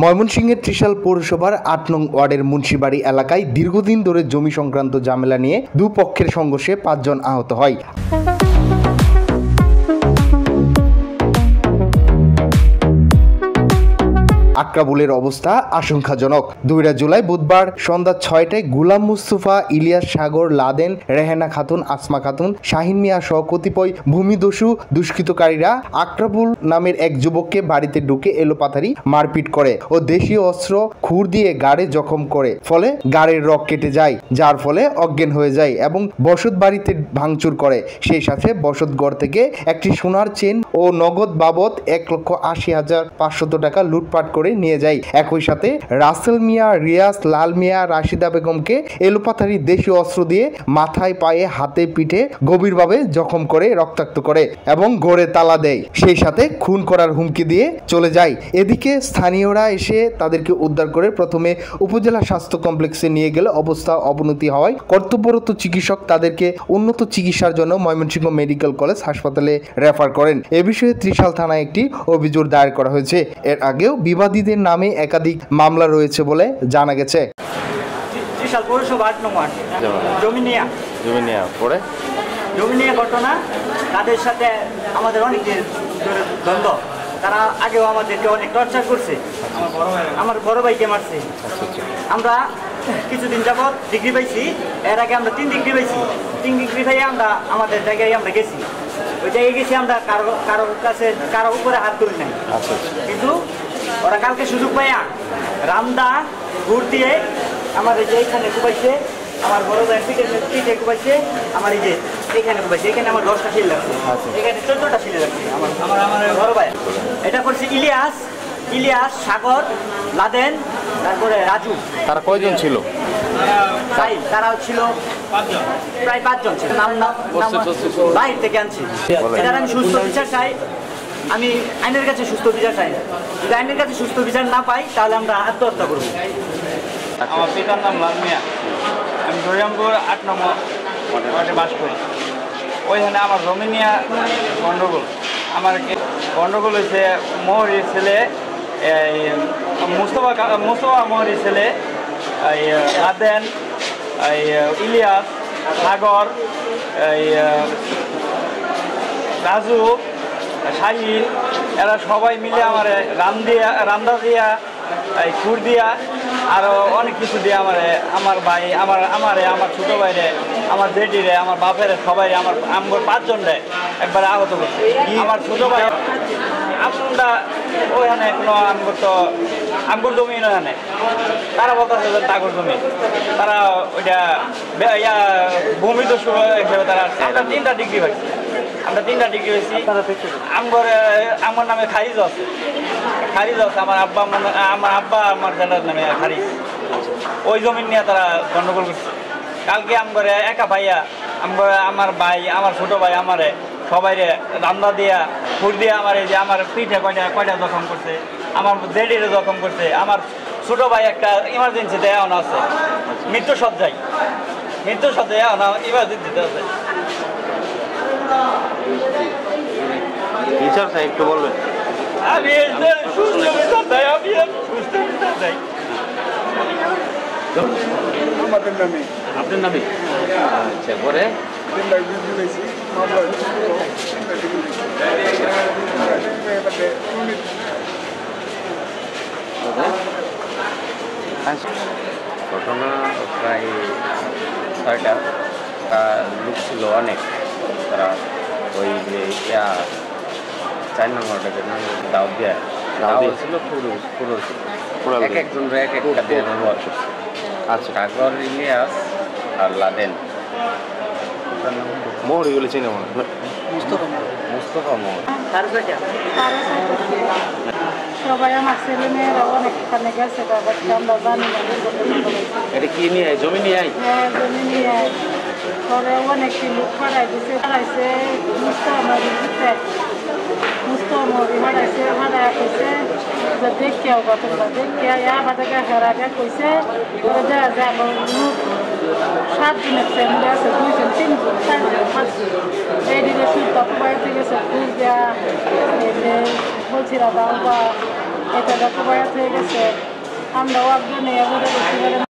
ময়মনসিংহের ত্রিশাল পৌরসভার ৮ নং ওয়ার্ডের মুন্সিবাড়ি এলাকায় দীর্ঘদিন ধরে জমি সংক্রান্ত ঝামেলা নিয়ে দুপক্ষের সংঘর্ষে ৫ জন আহত হয়। আক্রাবুলের অবস্থা আশঙ্কাজনক। ২ জুলাই বুধবার সন্ধ্যা ৬টায় গুলাম মুস্তফা, ইলিয়াস, সাগর, লাদেন, রেহেনা খাতুন, আসমা খাতুন, শাহিন মিয়া সহ কতিপয় ভূমিদস্যু দুষ্কৃতকারীরা আক্রাবুল নামের এক যুবককে বাড়িতে ঢুকে এলোপাথারি মারপিট করে ও দেশীয় অস্ত্র খুর দিয়ে গাড়ে জখম করে, ফলে গাড়ির রক কেটে যায়, যার ফলে অজ্ঞান হয়ে যায় এবং বসত বাড়িতে ভাঙচুর করে। সেই সাথে বসত ঘর থেকে একটি সোনার চেন ও নগদ বাবদ ১,৮০,৫০০ টাকা লুটপাট করে নিয়ে যায়। একই সাথে রাসেল মিয়া, রিয়াজ, লাল মিয়া, রাশিদা বেগমকে এলোপাথারি দেশীয় অস্ত্র দিয়ে মাথায়, পায়ে, হাতে, পিঠে গভীরভাবে জখম করে রক্তাক্ত করে এবং গড়ে তালা দেয়। সেই সাথে খুন করার হুমকি দিয়ে চলে যায়। এদিকে স্থানীয়রা এসে তাদেরকে উদ্ধার করে প্রথমে উপজেলা স্বাস্থ্য কমপ্লেক্সে নিয়ে গেলে অবস্থা অবনতি হওয়ায় কর্তব্যরত চিকিৎসক তাদেরকে উন্নত চিকিৎসার জন্য ময়মনসিংহ মেডিকেল কলেজ হাসপাতালে রেফার করেন। এ বিষয়ে ত্রিশাল থানায় একটি অভিযোগ দায়ের করা হয়েছে। এর আগেও বিবাদীদের নামে একাধিক মামলা রয়েছে বলে জানা গেছে। ত্রিশাল পৌরসভা ৮ নং ওয়ার্ড জমি নিয়ে ঘটনা। তাদের সাথে আমাদের অনেক দ্বন্দ্ব। তারা আগেও আমাদেরকে অনেক টর্চার করছে, আমার বড় ভাইকে মারছে। আমরা কিছুদিন যাবৎ ডিগ্রি পাইছি, এর আগে আমরা 3 ডিগ্রি পাইছি। 3 ডিগ্রি পাইয়ে আমরা আমাদের জায়গায় আমরা গেছি, ওই জায়গায় গেছি। আমরা কারো উপরে হাত তুলি নাই, কিন্তু ওরা কালকে সুযোগ পাইয়া রামদা ঘুর দিয়ে আমার এই যে এইখানে কুপাইছে, আমার বড় ভাই পিঠে কুপাইছে, আমার এই যে এইখানে কুপাইছে। এখানে আমার 10টা শিল লাগছে, এখানে 14টা শিলে লাগছে আমার বড় ভাই। এটা করছে ইলিয়াস, সাগর, লাদেন, তারপরে রাজু। তারা কয়জন ছিল? তারা ছিল প্রায় 5 জন ছিল। নাম বাইরে থেকে আনছি। এটার আমি সুস্থ বিচার চাই, আমি আইনের কাছে সুস্থ বিচার চাই। যদি আইনের কাছে সুস্থ বিচার না পাই তাহলে আমরা আত্মহত্যা করব। আমার পিতার নাম লাল মিয়া, আমি হরিরামপুর ৮ নম্বর ওয়ার্ডে বাস করি। ওইখানে আমার জমি নিয়ে গণ্ডগোল। আমার গণ্ডগোল হয়েছে মোহরির ছেলে মুস্তফা মোহরির ছেলে আদেন, ইলিয়াস, সাগর, রাজু, শাহিন, এরা সবাই মিলে আমার রামদা দিয়া, খুর দিয়া, আরও অনেক কিছু দিয়ে আমার ভাই, আমার ছোটো ভাইরে, আমার জেঠিরে, আমার বাপের সবাই, আমার 5 জনরে একবারে আহত করছে। আমার ছোটো ভাই আমরা ওইখানে কোনো আমগর জমি ওখানে তারা বলতেছে যে তাগর জমি, তারা ওইটা ভূমিদস্যু হিসেবে তারা। আমরা 3টা ডিগ্রি পাইছি, পেয়েছি। আমার নামে খারিজ আছে, আমার আব্বা আমার জেলার নামে খারিজ। ওই জমি নিয়ে তারা গণ্ডগোল করছে। কালকে আমার একা ভাইয়া, আমার ভাই, আমার ছোটো ভাই, আমারে সবাইরে রান্না দিয়া, ফুট দিয়া, আমার এই যে আমার পিঠে কয়টা জখম করছে, আমার জেডিরে জখম করছে। আমার ছোটো ভাই একটা ইমার্জেন্সিতে এমন আছে, মৃত্যু সজ্জায় ইমার্জেন্সিতে আছে। বিচার চাই, একটু বলবেন। আমি সুস্থ বিচার চাই, আপনার নামে? আচ্ছা, পরে ঘটনা প্রায় 6টা। লোক ছিল অনেক, তারা ওই যে 4 নম্বরটা দাওয়াত দেয়, দাওয়াত ছিল পুরো এক একজনরা এক একটা দিয়ে ব্যবহার করছে। আচ্ছা, সাগর, ইলিয়াস আর লাদেন। মোহরি বলে চিনে মনে মুস্তফা মোহর। সবাই আমার ছেলে মেয়েরা অনেকখানে গেছে, আমরা জানি না। এটা কি নিয়ে জমি নিয়ে আই? হ্যাঁ, জমি নিয়ে আই। পরে অনেক লোক হারাই দিছে, হারাইছে মুস্তমরি হারাইছে, হারাই কইছে যে দেখিয়াও কতগুলো দেখিয়া আমাদের হেরাকে কইছে দেখা যায় আমার লোক 7 দিনের ফ্যামিলি আছে, 2 জন 3 জন 4 জন 5 জন এই দিকে সুতা পাইতে গেছে, ঘুষ দেওয়া বলছিলাম বা এটা যত বয়স হয়ে গেছে আমরাও একজন এবারে